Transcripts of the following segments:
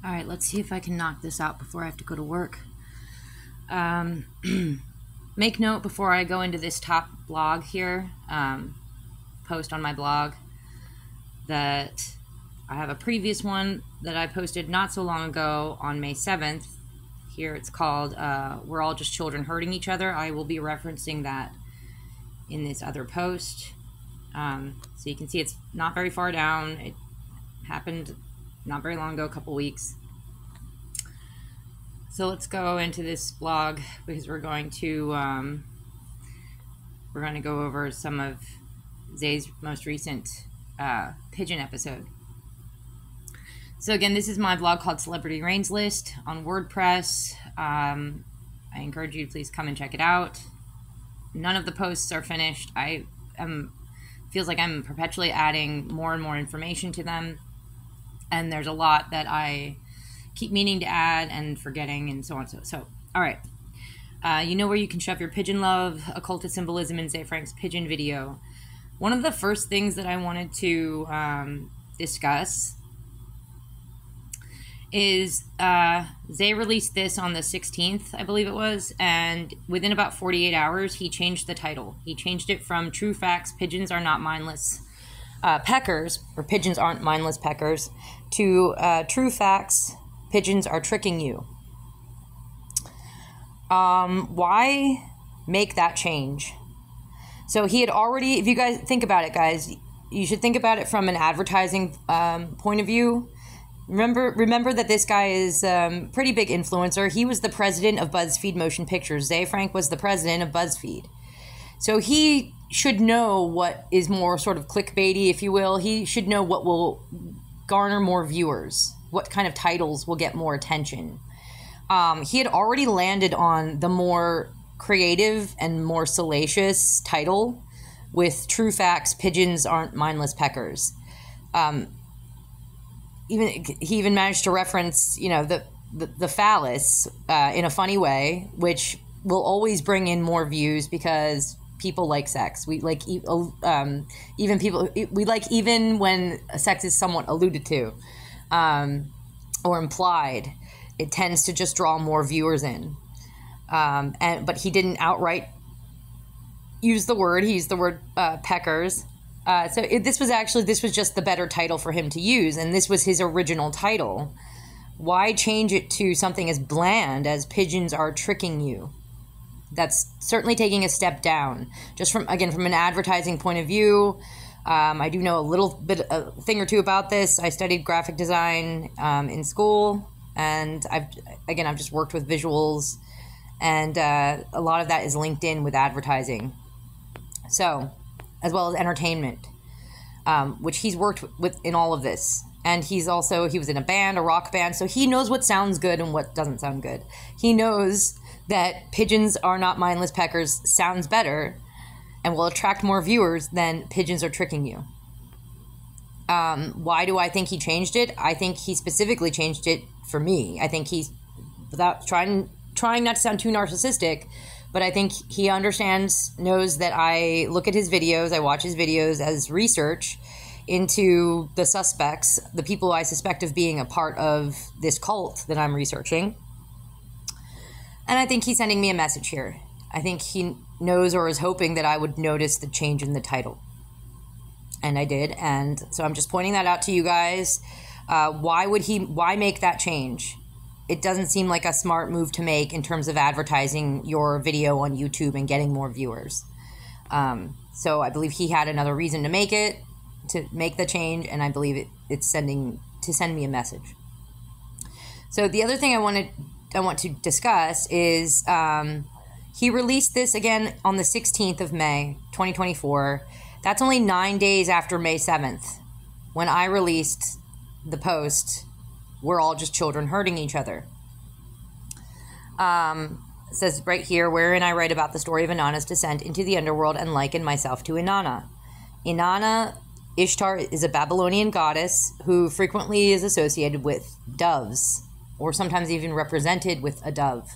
All right, let's see if I can knock this out before I have to go to work. Make note before I go into this top blog here, post on my blog, that I have a previous one that I posted not so long ago on May 7th. Here it's called We're All Just Children Hurting Each Other. I will be referencing that in this other post. So you can see it's not very far down. It happened not very long ago, a couple weeks. So let's go into this blog because we're going to go over some of Zay's most recent Pigeon episode. So again, this is my blog called Celebrity Reigns List on WordPress. I encourage you to please come and check it out. None of the posts are finished. Feels like I'm perpetually adding more and more information to them. And there's a lot that I keep meaning to add and forgetting and so on. So all right. You know where you can shove your pigeon love, occultist symbolism in Zay Frank's pigeon video. One of the first things that I wanted to discuss is Zay released this on the 16th, I believe it was, and within about 48 hours, he changed the title. He changed it from True Facts, Pigeons Are Not Mindless Peckers, or Pigeons Aren't Mindless Peckers, to True Facts, Pigeons Are Tricking You. Why make that change? So he had already, if you guys think about it, guys, you should think about it from an advertising point of view. Remember that this guy is a pretty big influencer. He was the president of BuzzFeed Motion Pictures. Zay Frank was the president of BuzzFeed. So he should know what is more sort of clickbaity, if you will. He should know what will garner more viewers, what kind of titles will get more attention. He had already landed on the more creative and more salacious title with True Facts, Pigeons Aren't Mindless Peckers. He even managed to reference, the phallus in a funny way, which will always bring in more views because people like sex. We like even when sex is somewhat alluded to or implied, it tends to just draw more viewers in. But he didn't outright use the word. He used the word peckers. This was just the better title for him to use, and this was his original title. Why change it to something as bland as Pigeons Are Tricking You? That's certainly taking a step down. Just from an advertising point of view, I do know a thing or two about this. I studied graphic design in school, and I've just worked with visuals, and a lot of that is linked in with advertising. So, as well as entertainment, which he's worked with in all of this. And he was in a band, a rock band, so he knows what sounds good and what doesn't sound good. He knows that Pigeons Are Not Mindless Peckers sounds better and will attract more viewers than Pigeons Are Tricking You. Why do I think he changed it? I think he specifically changed it for me. I think he's, without trying not to sound too narcissistic, but I think he knows that I look at his videos, I watch his videos as research into the suspects, the people I suspect of being a part of this cult that I'm researching. And I think he's sending me a message here. I think he knows or is hoping that I would notice the change in the title. And I did, and so I'm just pointing that out to you guys. Why make that change? It doesn't seem like a smart move to make in terms of advertising your video on YouTube and getting more viewers. So I believe he had another reason to make the change, and I believe it's send me a message. So the other thing I want to discuss is he released this again on the 16th of May, 2024. That's only 9 days after May 7th, when I released the post, We're All Just Children Hurting Each Other. It says right here, wherein I write about the story of Inanna's descent into the underworld and liken myself to Inanna. Inanna, Ishtar, is a Babylonian goddess who frequently is associated with doves, or sometimes even represented with a dove.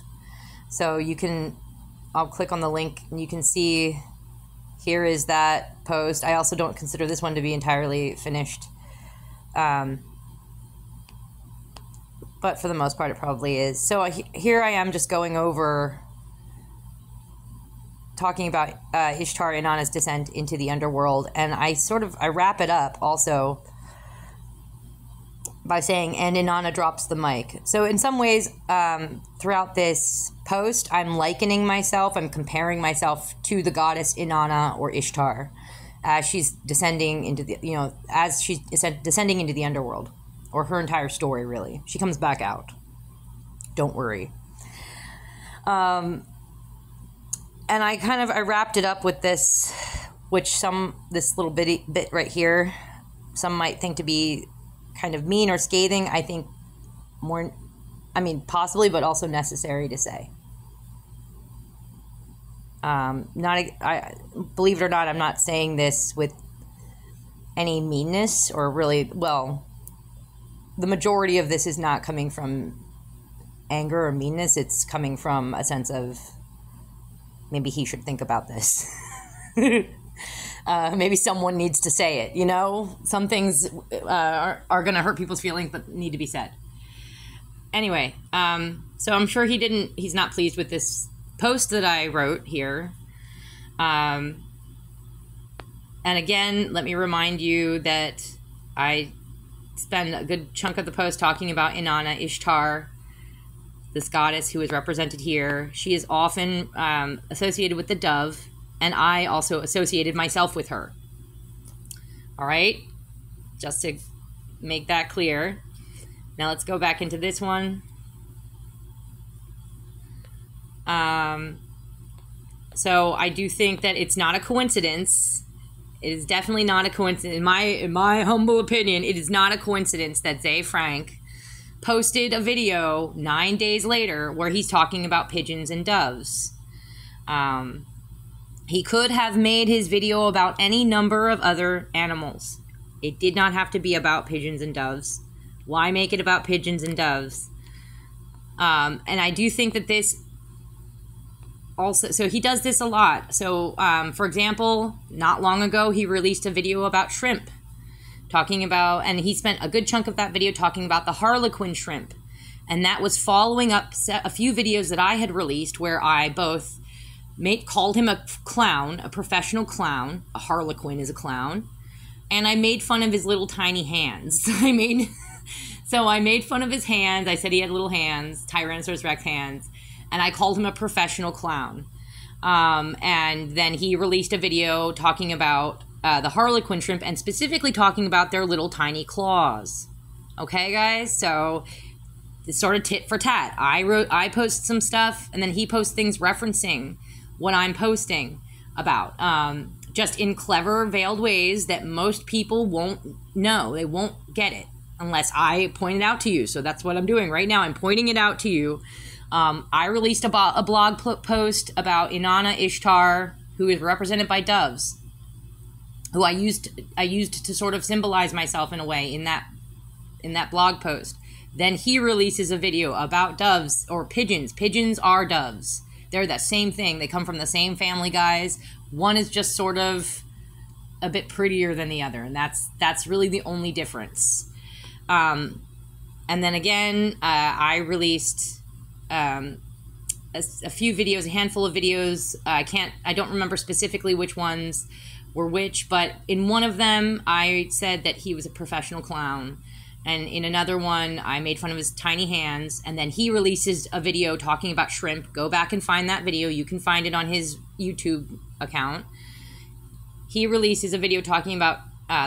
So I'll click on the link and you can see here is that post. I also don't consider this one to be entirely finished. but for the most part, it probably is. So here I am just going over, talking about Ishtar Inanna's descent into the underworld, and I wrap it up also by saying, and Inanna drops the mic. So in some ways, throughout this post, I'm likening myself, I'm comparing myself to the goddess Inanna or Ishtar as she's descending into the, as she's descending into the underworld, or her entire story, really. She comes back out. Don't worry. And I wrapped it up with this, this little bit right here, some might think to be kind of mean or scathing. I think possibly, but also necessary to say. I believe it or not, I'm not saying this with any meanness or really, well, the majority of this is not coming from anger or meanness. It's coming from a sense of, maybe he should think about this. Maybe someone needs to say it, Some things are going to hurt people's feelings, but need to be said. Anyway, so I'm sure he's not pleased with this post that I wrote here. And again, let me remind you that I spend a good chunk of the post talking about Inanna, Ishtar, this goddess who is represented here. She is often associated with the dove, and I also associated myself with her. All right? Just to make that clear. Now let's go back into this one. So I do think that it's not a coincidence. It is definitely not a coincidence. In my humble opinion, it is not a coincidence that Ze Frank posted a video 9 days later where he's talking about pigeons and doves. He could have made his video about any number of other animals. It did not have to be about pigeons and doves. Why make it about pigeons and doves? And I do think that this also, so he does this a lot. So, for example, not long ago, he released a video about shrimp, talking about, and he spent a good chunk of that video talking about the harlequin shrimp. And that was following up a few videos that I had released where I both called him a clown, a professional clown. A harlequin is a clown. And I made fun of his little tiny hands. I made fun of his hands. I said he had little hands, Tyrannosaurus Rex hands. And I called him a professional clown. And then he released a video talking about the harlequin shrimp and specifically talking about their little tiny claws. Okay, guys? So it's sort of tit for tat. I post some stuff, and then he posts things referencing what I'm posting about. Just in clever, veiled ways that most people won't know. They won't get it unless I point it out to you. So that's what I'm doing right now. I'm pointing it out to you. I released a blog post about Inanna Ishtar, who is represented by doves, who I used to sort of symbolize myself in a way in that blog post. Then he releases a video about doves or pigeons. Pigeons are doves. They're the same thing. They come from the same family, guys. One is just sort of a bit prettier than the other, and that's really the only difference. And then again, I released a few videos, a handful of videos. I don't remember specifically which ones were which, but in one of them, I said that he was a professional clown. And in another one, I made fun of his tiny hands. And then he releases a video talking about shrimp. Go back and find that video. You can find it on his YouTube account. He releases a video talking about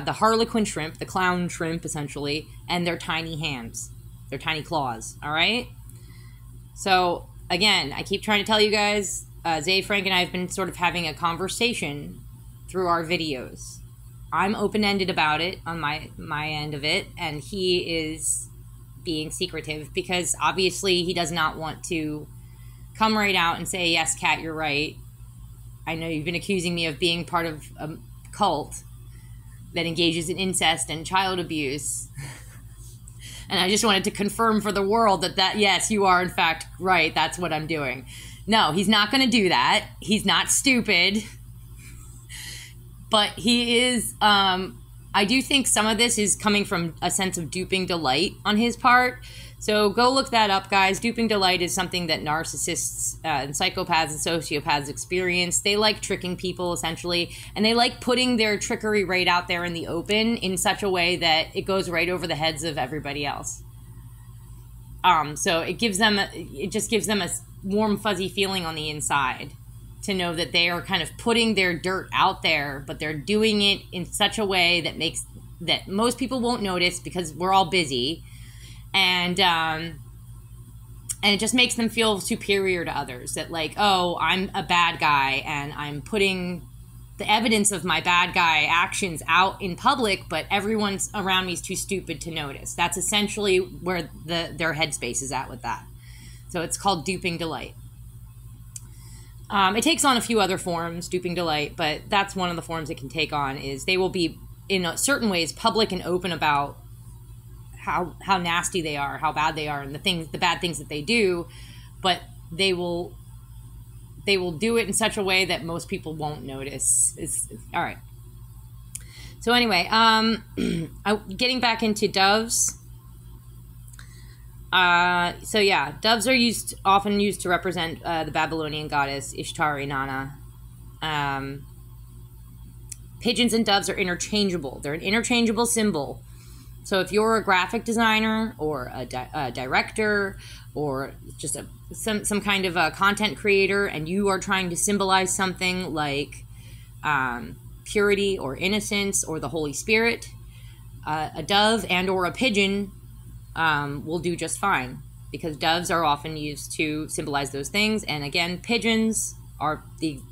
the harlequin shrimp, the clown shrimp, essentially, and their tiny hands, their tiny claws, all right? So, again, I keep trying to tell you guys, Ze Frank and I have been sort of having a conversation through our videos. I'm open-ended about it on my end of it, and he is being secretive because obviously he does not want to come right out and say, yes, Kat, you're right. I know you've been accusing me of being part of a cult that engages in incest and child abuse. And I just wanted to confirm for the world that yes, you are in fact right. That's what I'm doing. No, he's not going to do that. He's not stupid. But he is, I do think some of this is coming from a sense of duping delight on his part. So go look that up, guys. Duping delight is something that narcissists and psychopaths and sociopaths experience. They like tricking people, essentially, and they like putting their trickery right out there in the open in such a way that it goes right over the heads of everybody else. So it just gives them a warm, fuzzy feeling on the inside to know that they are kind of putting their dirt out there, but they're doing it in such a way that most people won't notice because we're all busy. And it just makes them feel superior to others, that like, oh, I'm a bad guy and I'm putting the evidence of my bad guy actions out in public, but everyone around me is too stupid to notice. That's essentially where their headspace is at with that. So it's called duping delight. It takes on a few other forms, duping delight, but that's one of the forms it can take on. Is they will be in certain ways public and open about how nasty they are, how bad they are, and the bad things that they do, but they will do it in such a way that most people won't notice. All right. So anyway, getting back into doves. So yeah, doves are often used to represent the Babylonian goddess Ishtar Inanna. Pigeons and doves are interchangeable. They're an interchangeable symbol. So if you're a graphic designer or a director or just some kind of a content creator, and you are trying to symbolize something like purity or innocence or the Holy Spirit, a dove and or a pigeon will do just fine, because doves are often used to symbolize those things. And again, pigeons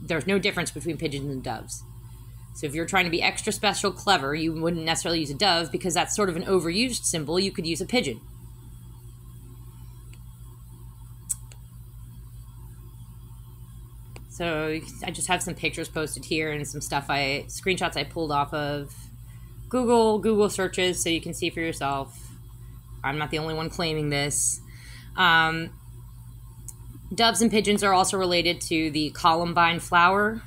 there's no difference between pigeons and doves. So if you're trying to be extra special clever, you wouldn't necessarily use a dove because that's sort of an overused symbol. You could use a pigeon. So I just have some pictures posted here and some screenshots I pulled off of Google searches, so you can see for yourself. I'm not the only one claiming this. Doves and pigeons are also related to the columbine flower.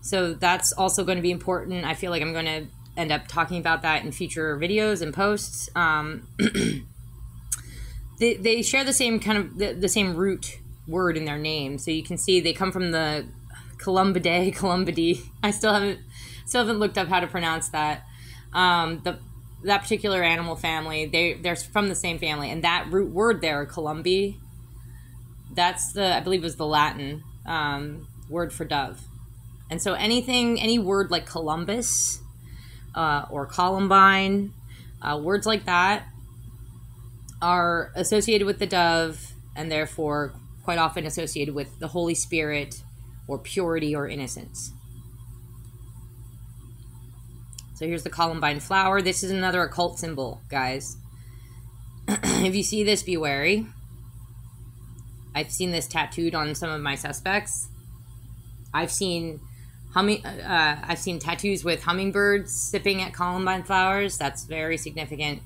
So that's also going to be important. I feel like I'm going to end up talking about that in future videos and posts. They share the same kind of the same root word in their name. So you can see they come from the Columbidae. I still haven't looked up how to pronounce that. That particular animal family, they're from the same family, and that root word there, columbi, I believe was the Latin word for dove. And so any word like Columbus or Columbine, words like that are associated with the dove, and therefore quite often associated with the Holy Spirit or purity or innocence. So here's the columbine flower. This is another occult symbol, guys. If you see this, be wary. I've seen this tattooed on some of my suspects. I've seen tattoos with hummingbirds sipping at columbine flowers. That's very significant.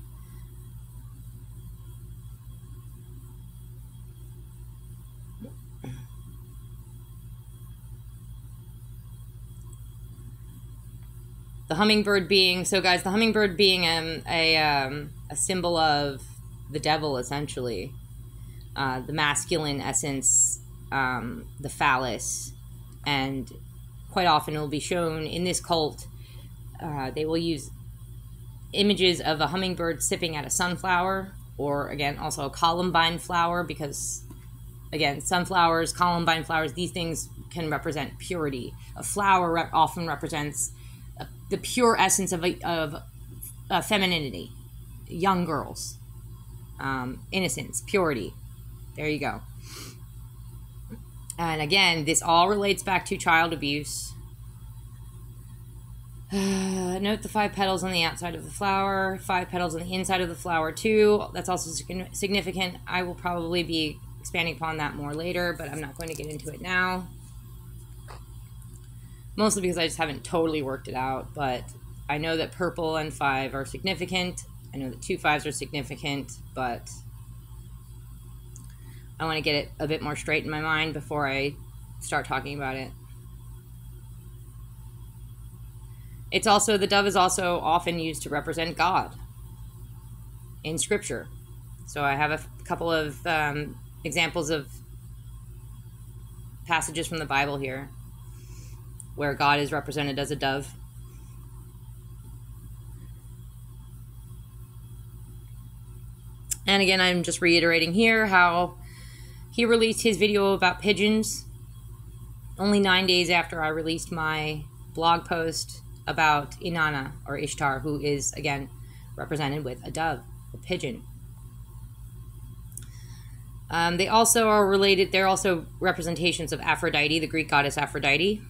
The hummingbird being, a symbol of the devil, essentially. The masculine essence, the phallus, and quite often it will be shown in this cult. They will use images of a hummingbird sipping at a sunflower, or again, also a columbine flower, because again, sunflowers, columbine flowers, these things can represent purity. A flower often represents the pure essence of femininity, young girls, innocence, purity. There you go. And again, this all relates back to child abuse. Note the 5 petals on the outside of the flower, 5 petals on the inside of the flower too. That's also significant. I will probably be expanding upon that more later, but I'm not going to get into it now. Mostly because I just haven't totally worked it out, but I know that purple and 5 are significant. I know that 2 5s are significant, but I want to get it a bit more straight in my mind before I start talking about it. The dove is also often used to represent God in Scripture. So I have a couple of examples of passages from the Bible here where God is represented as a dove. And again, I'm just reiterating here how he released his video about pigeons only 9 days after I released my blog post about Inanna, or Ishtar, who is, again, represented with a dove, a pigeon. They also are related, they're also representations of Aphrodite, the Greek goddess Aphrodite,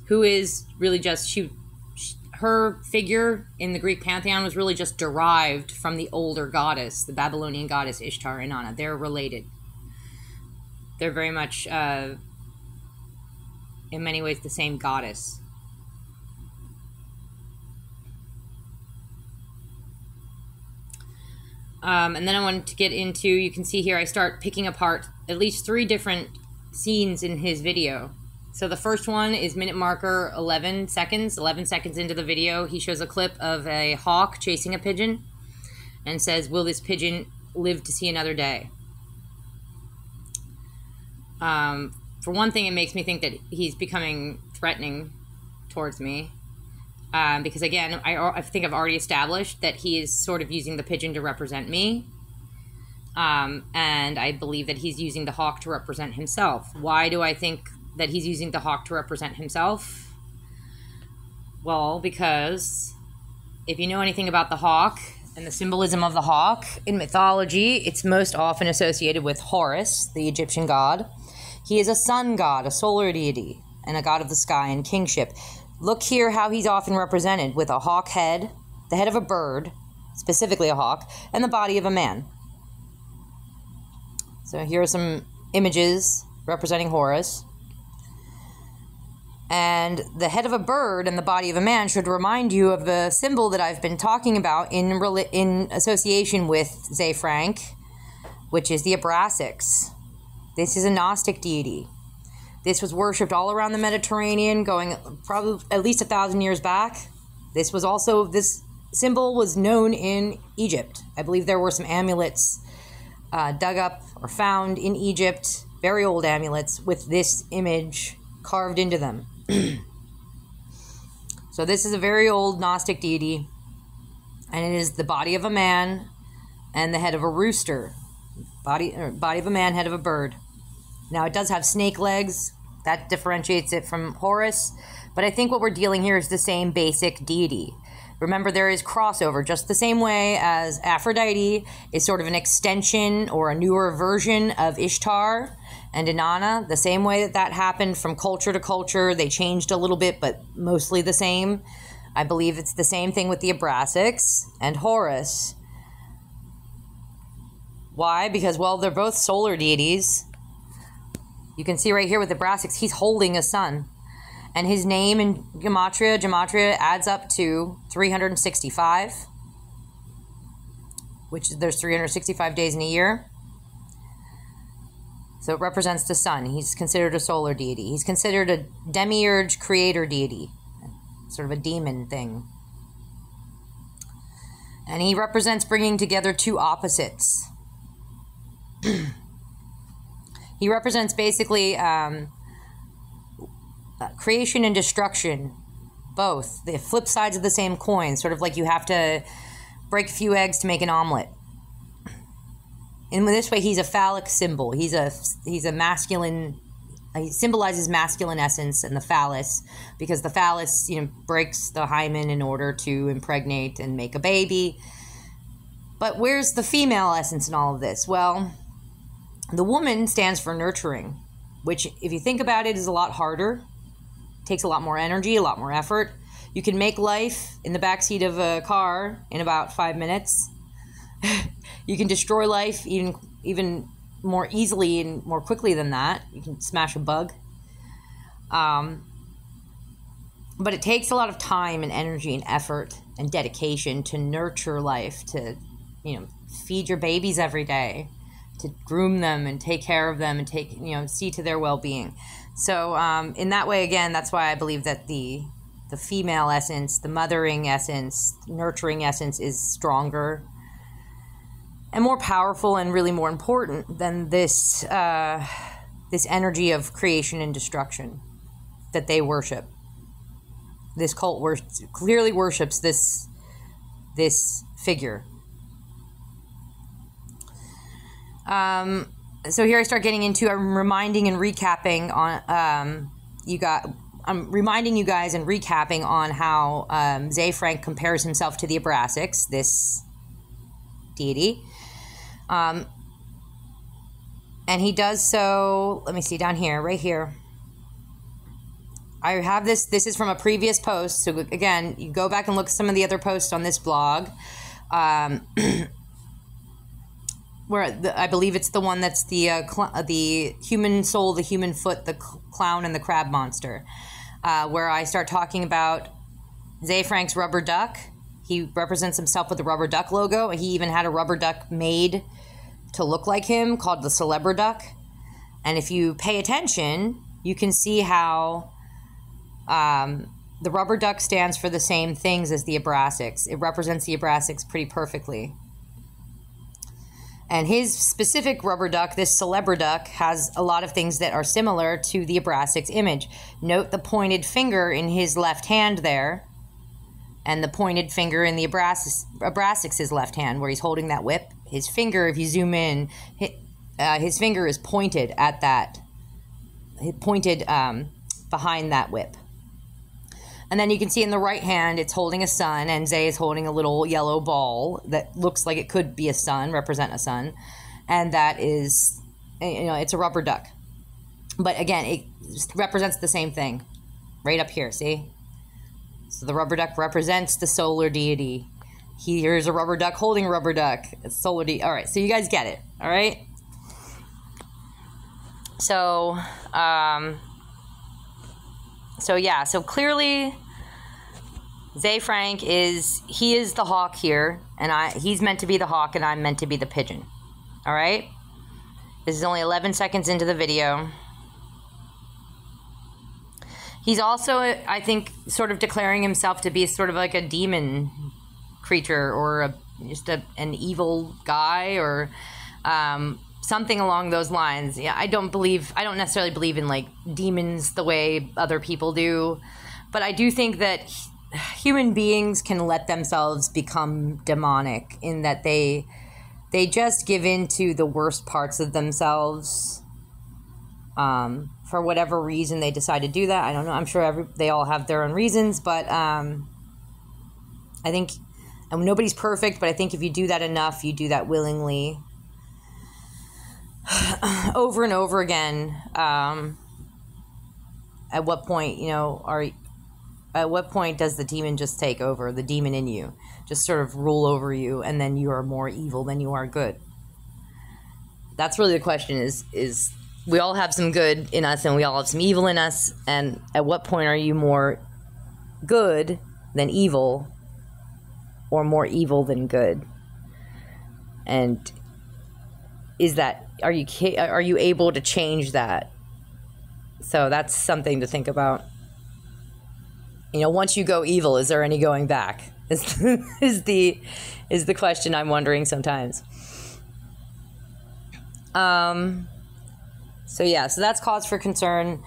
who is really just, her figure in the Greek pantheon was really just derived from the older goddess, the Babylonian goddess Ishtar, Inanna. They're related. They're very much, in many ways, the same goddess. And then I wanted to get into, you can see here, I start picking apart at least 3 different scenes in his video. So the first one is minute marker 11 seconds. 11 seconds into the video, he shows a clip of a hawk chasing a pigeon and says, "Will this pigeon live to see another day?" For one thing, it makes me think that he's becoming threatening towards me. Because again, I think I've already established that he is sort of using the pigeon to represent me. And I believe that he's using the hawk to represent himself. Why do I think that he's using the hawk to represent himself? Well, because if you know anything about the hawk and the symbolism of the hawk in mythology, it's most often associated with Horus, the Egyptian god. He is a sun god, a solar deity, and a god of the sky and kingship. Look here how he's often represented with a hawk head, the head of a bird, specifically a hawk, and the body of a man. So here are some images representing Horus. And the head of a bird and the body of a man should remind you of the symbol that I've been talking about in association with Ze Frank, which is the Abrasax. This is a Gnostic deity. This was worshipped all around the Mediterranean, going probably at least 1,000 years back. This symbol was known in Egypt. I believe there were some amulets dug up or found in Egypt, very old amulets with this image carved into them. So this is a very old Gnostic deity, and it is the body of a man and the head of a rooster. Body of a man, head of a bird. Now it does have snake legs. That differentiates it from Horus, but I think what we're dealing here is the same basic deity. Remember, there is crossover, just the same way as Aphrodite is sort of an extension or a newer version of Ishtar and Inanna, the same way that happened from culture to culture. They changed a little bit, but mostly the same. I believe it's the same thing with the Abrasax and Horus. Why? Because, well, they're both solar deities. You can see right here with the Abrasax, he's holding a sun. And his name in Gematria adds up to 365, which there's 365 days in a year. So it represents the sun. He's considered a solar deity. He's considered a demiurge creator deity, sort of a demon thing. And he represents bringing together 2 opposites. He represents basically creation and destruction, both. The flip sides of the same coin, sort of like you have to break a few eggs to make an omelet. In this way, he's a phallic symbol. He's a masculine. He symbolizes masculine essence and the phallus, because the phallus, breaks the hymen in order to impregnate and make a baby. But where's the female essence in all of this? Well, the woman stands for nurturing, which, if you think about it, is a lot harder. Takes a lot more energy, a lot more effort. You can make life in the backseat of a car in about 5 minutes. You can destroy life even more easily and more quickly than that. You can smash a bug. But it takes a lot of time and energy and effort and dedication to nurture life, to, feed your babies every day, to groom them and take care of them and see to their well-being. So in that way, again, that's why I believe that the female essence, the mothering essence, nurturing essence is stronger. and more powerful and really more important than this this energy of creation and destruction that they worship. This cult clearly worships this figure. So here I start getting into, I'm reminding and recapping on I'm reminding you guys and recapping on how Ze Frank compares himself to the Abrasics, this deity. And he does so, let me see, down here, right here. I have this is from a previous post. So again, you go back and look at some of the other posts on this blog. Where I believe it's the one that's the human soul, the human foot, the clown, and the crab monster. Where I start talking about Ze Frank's rubber duck. He represents himself with the rubber duck logo. He even had a rubber duck made to look like him called the Celebra duck. And if you pay attention, you can see how the rubber duck stands for the same things as the Abrasics. It represents the Abrasics pretty perfectly. And his specific rubber duck, this Celebra duck, has a lot of things that are similar to the Abrasics image. Note the pointed finger in his left hand there, and the pointed finger in the Abrasics' left hand, where he's holding that whip. His finger, if you zoom in, his finger is pointed at that, pointed behind that whip. And then you can see in the right hand, it's holding a sun, and Ze is holding a little yellow ball that looks like it could be a sun, represent a sun. And that is, it's a rubber duck. But again, it represents the same thing right up here, see? So the rubber duck represents the solar deity. Here's a rubber duck holding a rubber duck. It's solar deity. All right, so you guys get it, all right? So, so clearly Ze Frank is the hawk here, and he's meant to be the hawk, and I'm meant to be the pigeon. All right? This is only 11 seconds into the video. He's also, I think, sort of declaring himself to be sort of like a demon creature, or just an evil guy, or something along those lines. Yeah, I don't necessarily believe in like demons the way other people do, but I do think that human beings can let themselves become demonic in that they just give in to the worst parts of themselves. For whatever reason they decide to do that. I don't know. I'm sure they all have their own reasons, but I think nobody's perfect, but I think if you do that enough, you do that willingly, over and over again. At what point, at what point does the demon just take over? The demon in you just sort of rule over you, and then you are more evil than you are good. That's really the question. Is we all have some good in us, and we all have some evil in us, and at what point are you more good than evil, or more evil than good? And are you able to change that? So that's something to think about. Once you go evil, is there any going back? Is the question I'm wondering sometimes. So that's cause for concern.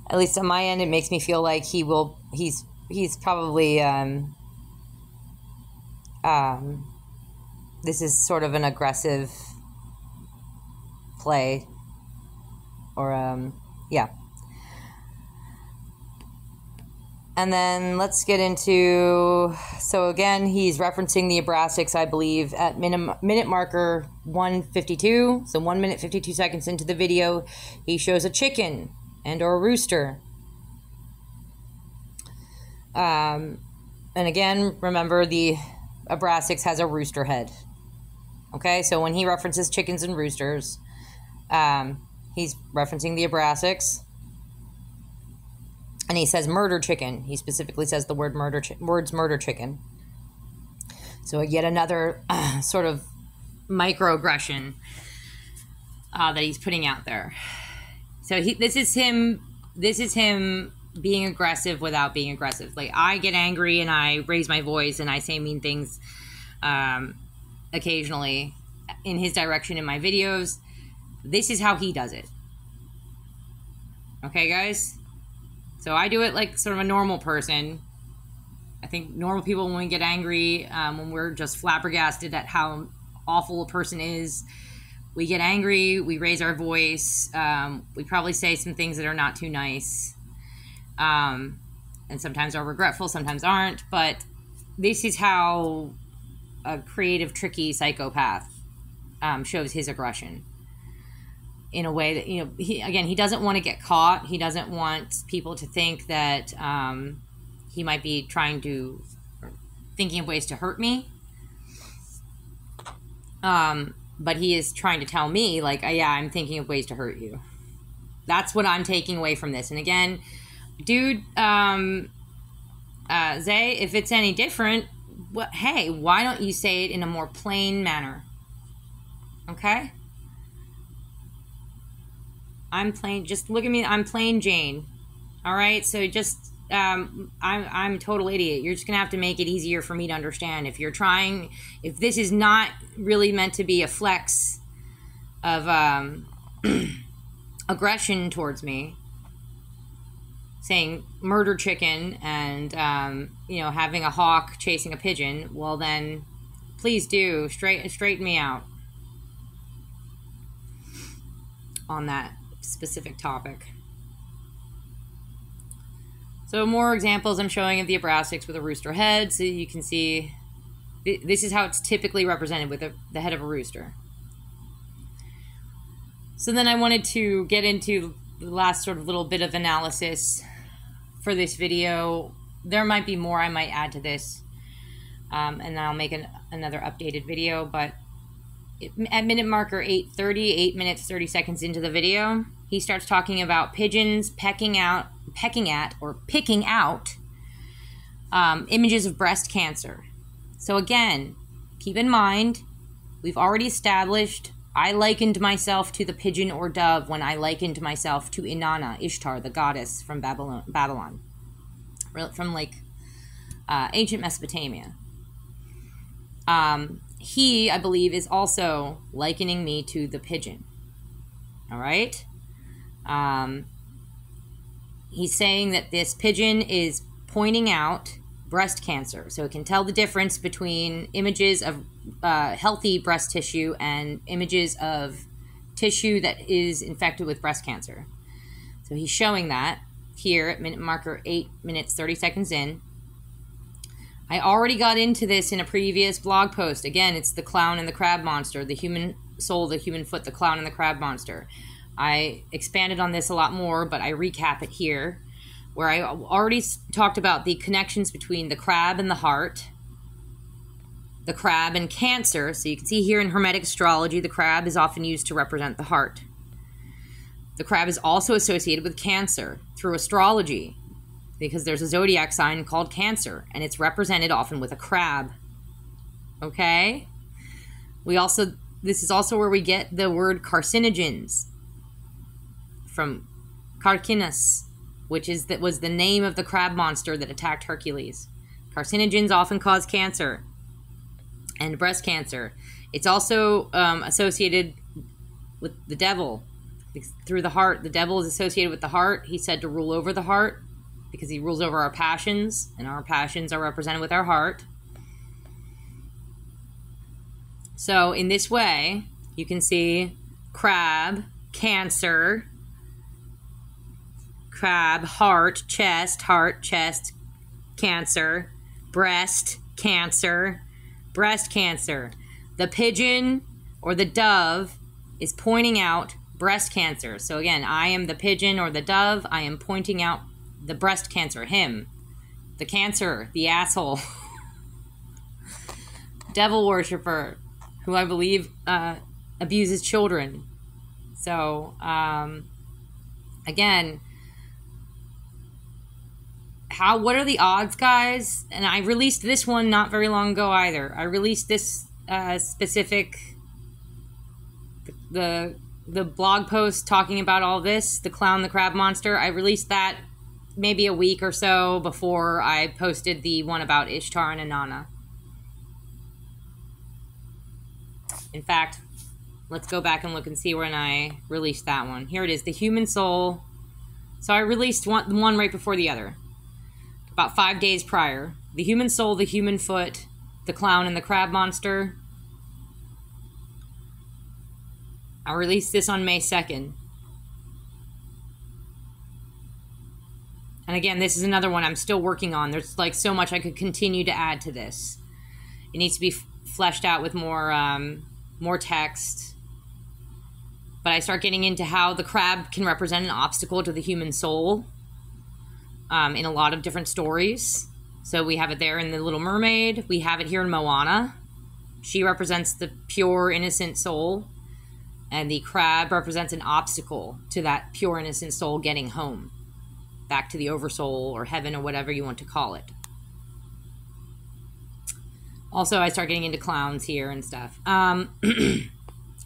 At least on my end, it makes me feel like he's probably this is sort of an aggressive play, or yeah. And then let's get into, so again, he's referencing the Abrasics, I believe, at minute marker 1:52. So 1 minute 52 seconds into the video, he shows a chicken and or a rooster. And again, remember the Abrasics has a rooster head. Okay, so when he references chickens and roosters, he's referencing the Abrasics. And he says murder chicken. He specifically says the word murder chicken. So yet another sort of microaggression that he's putting out there. So this is him being aggressive without being aggressive. Like, I get angry and I raise my voice and I say mean things occasionally, in his direction in my videos. This is how he does it. Okay, guys? So I do it like sort of a normal person. I think normal people, when we get angry, when we're just flabbergasted at how awful a person is, we get angry, we raise our voice, we probably say some things that are not too nice, and sometimes are regretful, sometimes aren't, but this is how a creative, tricky psychopath shows his aggression in a way that, you know, he doesn't want to get caught. He doesn't want people to think that he might be thinking of ways to hurt me. But he is trying to tell me, like, yeah, I'm thinking of ways to hurt you. That's what I'm taking away from this. And again, dude, Zay, if it's any different, hey, why don't you say it in a more plain manner? Okay? Just look at me, I'm plain Jane. All right? So just, I'm a total idiot. You're just going to have to make it easier for me to understand. If this is not really meant to be a flex of aggression towards me, saying murder chicken and, having a hawk chasing a pigeon, well then, please do, straighten me out on that specific topic. So more examples I'm showing of the abrastics with a rooster head. So you can see this is how it's typically represented with the head of a rooster. So then I wanted to get into the last sort of little bit of analysis for this video. There might be more I might add to this, and then I'll make another updated video. But at minute marker 8:30, 8 minutes 30 seconds into the video, he starts talking about pigeons picking out images of breast cancer. So again, keep in mind, we've already established I likened myself to the pigeon or dove when I likened myself to Inanna, Ishtar, the goddess from Babylon, from ancient Mesopotamia. He, I believe, is also likening me to the pigeon. All right? He's saying that this pigeon is pointing out breast cancer. So it can tell the difference between images of healthy breast tissue and images of tissue that is infected with breast cancer. So he's showing that here at minute marker 8 minutes 30 seconds in. I already got into this in a previous blog post. Again, it's the clown and the crab monster, the human soul, the human foot, the clown and the crab monster. I expanded on this a lot more, but I recap it here, where I already talked about the connections between the crab and the heart, the crab and cancer. So you can see here in Hermetic astrology, the crab is often used to represent the heart. The crab is also associated with Cancer through astrology, because there's a zodiac sign called Cancer, and it's represented often with a crab. Okay? This is also where we get the word carcinogens from Carcinus, which was the name of the crab monster that attacked Hercules. Carcinogens often cause cancer and breast cancer. It's also associated with the devil through the heart. The devil is associated with the heart. He's said to rule over the heart because he rules over our passions, and our passions are represented with our heart. So in this way, you can see crab, cancer, crab, heart, chest, cancer, breast cancer. The pigeon or the dove is pointing out breast cancer. So again, I am the pigeon or the dove. I am pointing out the breast cancer, him, the cancer, the asshole, devil worshiper, who I believe abuses children. So, again, what are the odds, guys? And I released this one not very long ago either. I released this specific, the blog post talking about all this, the clown, the crab monster. I released that maybe a week or so before I posted the one about Ishtar and Inanna. In fact, let's go back and look and see when I released that one. Here it is, the human soul. So I released one right before the other, about 5 days prior. The human soul, the human foot, the clown, and the crab monster. I released this on May 2nd. And again, this is another one I'm still working on. There's like so much I could continue to add to this. It needs to be fleshed out with more text. But I start getting into how the crab can represent an obstacle to the human soul in a lot of different stories. So we have it there in The Little Mermaid. We have it here in Moana. She represents the pure, innocent soul. And the crab represents an obstacle to that pure, innocent soul getting home. Back to the oversoul or heaven or whatever you want to call it. Also, I start getting into clowns here and stuff.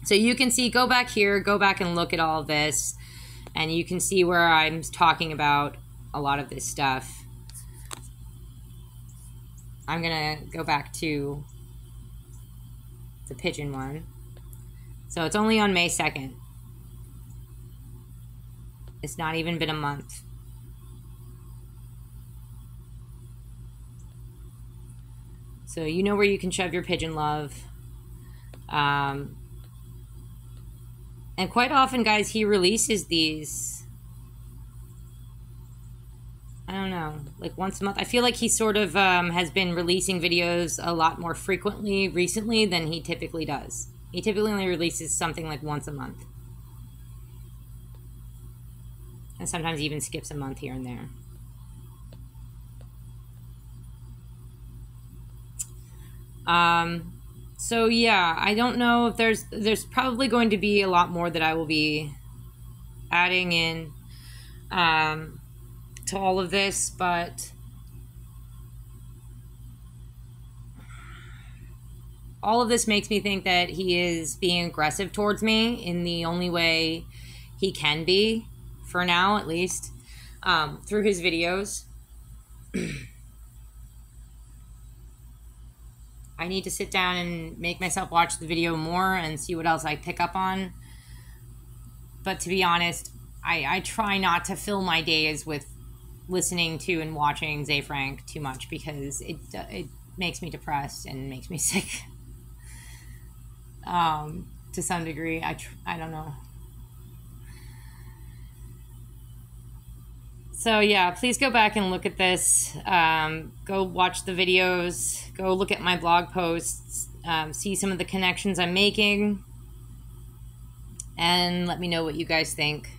So you can see, go back here, go back and look at all of this. And you can see where I'm talking about a lot of this stuff. I'm going to go back to the pigeon one. So it's only on May 2nd. It's not even been a month. So you know where you can shove your pigeon love. And quite often, guys, he releases these, I don't know, like once a month. I feel like he sort of has been releasing videos a lot more frequently recently than he typically does. He typically only releases something like once a month. And sometimes even skips a month here and there. So yeah, I don't know if there's probably going to be a lot more that I will be adding in to all of this, but all of this makes me think that he is being aggressive towards me in the only way he can be, for now at least, through his videos. I need to sit down and make myself watch the video more and see what else I pick up on. But to be honest, I try not to fill my days with listening to and watching Ze Frank too much, because it makes me depressed and makes me sick. To some degree. I don't know. So yeah, please go back and look at this. Go watch the videos. Go look at my blog posts. See some of the connections I'm making. And let me know what you guys think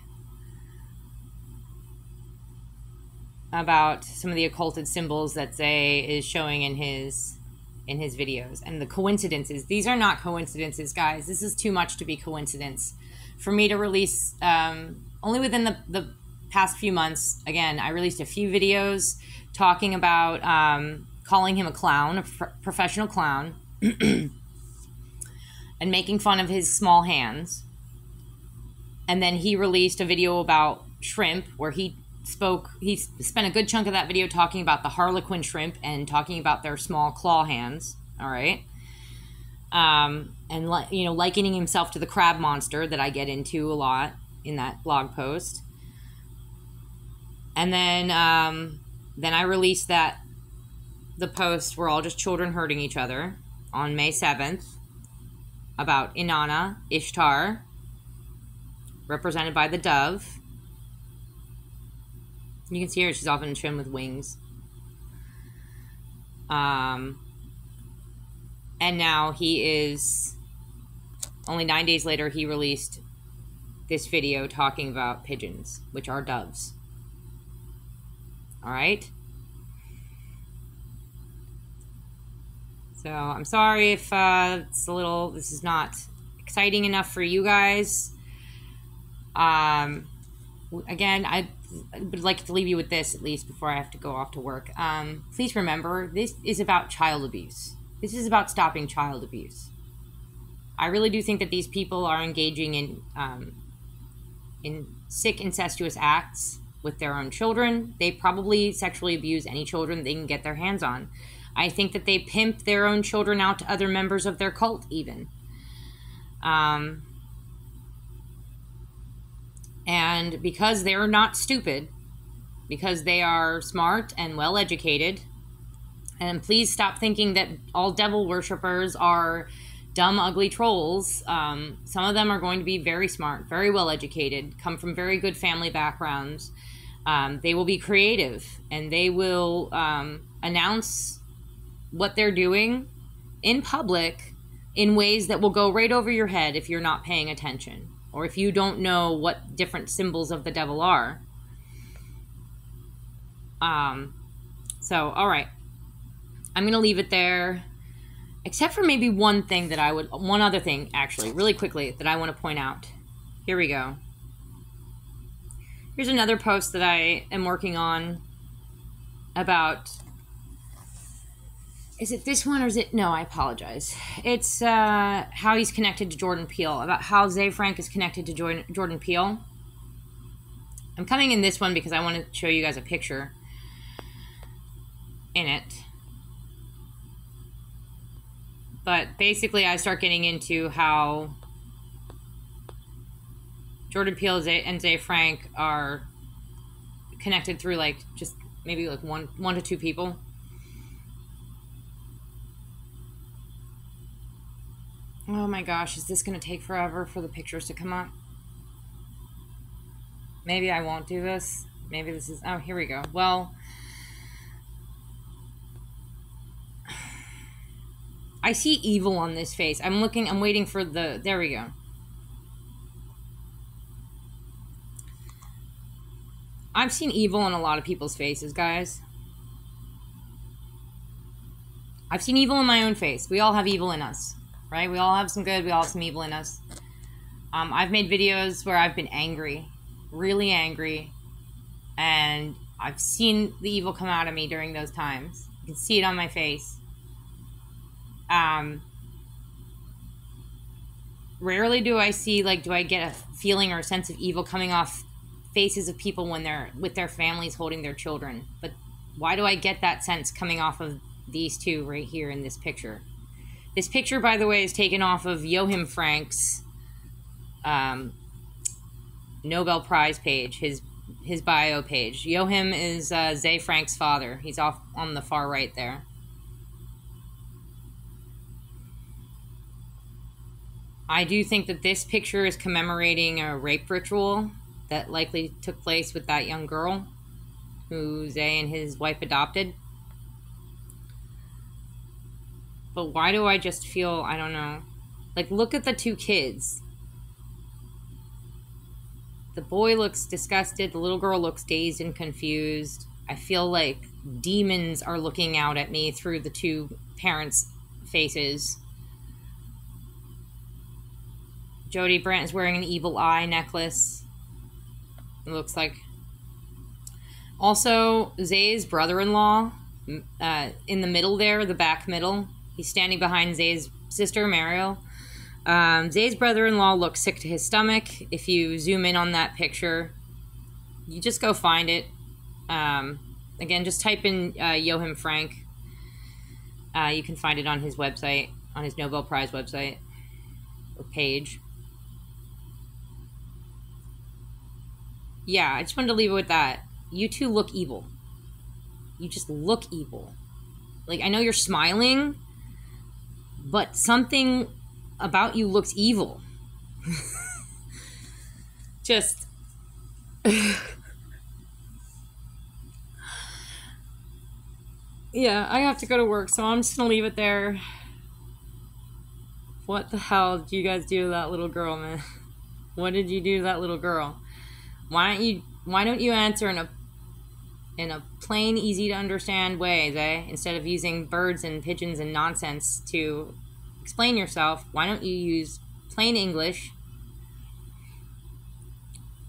about some of the occulted symbols that Ze is showing in his videos. And the coincidences. These are not coincidences, guys. This is too much to be coincidence. For me to release, only within the past few months, again, I released a few videos talking about calling him a clown, a professional clown, and making fun of his small hands. And then he released a video about shrimp where he spent a good chunk of that video talking about the harlequin shrimp and talking about their small claw hands. All right. And likening himself to the crab monster that I get into a lot in that blog post. And then I released the post We're All Just Children Hurting Each Other on May 7th about Inanna, Ishtar, represented by the dove. You can see her, she's often shown with wings. And now he is, only 9 days later, he released this video talking about pigeons, which are doves. All right. So I'm sorry if this is not exciting enough for you guys. Again, I would like to leave you with this, at least before I have to go off to work. Please remember, this is about child abuse. This is about stopping child abuse. I really do think that these people are engaging in sick, incestuous acts with their own children. They probably sexually abuse any children they can get their hands on. I think that they pimp their own children out to other members of their cult, even. And because they're not stupid, because they are smart and well educated, and please stop thinking that all devil worshippers are dumb, ugly trolls. Some of them are going to be very smart, very well educated, come from very good family backgrounds. They will be creative, and they will announce what they're doing in public in ways that will go right over your head if you're not paying attention, or if you don't know what different symbols of the devil are. So, all right. I'm going to leave it there, except for maybe one other thing, actually, really quickly, that I want to point out. Here we go. Here's another post that I am working on about, is it this one or is it, no, I apologize. It's how he's connected to Jordan Peele, about how Ze Frank is connected to Jordan Peele. I'm coming in this one because I want to show you guys a picture in it. But basically, I start getting into how Jordan Peele and Ze Frank are connected through, like, just maybe like one to two people. Oh my gosh, is this going to take forever for the pictures to come up? Maybe I won't do this. Maybe this is... Oh, here we go. Well, I see evil on this face. I'm waiting for the... There we go. I've seen evil on a lot of people's faces, guys. I've seen evil in my own face. We all have evil in us, right? We all have some good. We all have some evil in us. I've made videos where I've been angry, really angry, and I've seen the evil come out of me during those times. You can see it on my face. Rarely do I see, like, do I get a feeling or a sense of evil coming off faces of people when they're with their families holding their children. But why do I get that sense coming off of these two right here in this picture? This picture, by the way, is taken off of Joachim Frank's Nobel Prize page, his bio page. Joachim is Ze Frank's father. He's off on the far right there. I do think that this picture is commemorating a rape ritual that likely took place with that young girl who Ze and his wife adopted. But why do I just feel, I don't know. Like, look at the two kids. The boy looks disgusted. The little girl looks dazed and confused. I feel like demons are looking out at me through the two parents' faces. Jody Brandt is wearing an evil eye necklace. It looks like. Also, Ze's brother-in-law, in the middle there, the back middle. He's standing behind Ze's sister, Mario. Ze's brother-in-law looks sick to his stomach. If you zoom in on that picture, you just go find it. Again, just type in Joachim Frank. You can find it on his website, on his Nobel Prize website or page. Yeah, I just wanted to leave it with that. You two look evil. You just look evil. Like, I know you're smiling, but something about you looks evil. Just... Yeah, I have to go to work, so I'm just gonna leave it there. What the hell did you guys do to that little girl, man? What did you do to that little girl? Why don't you answer in a plain, easy to understand way, Ze? Instead of using birds and pigeons and nonsense to explain yourself, why don't you use plain English?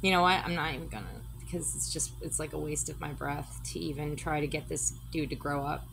You know what? I'm not even gonna, because it's like a waste of my breath to even try to get this dude to grow up.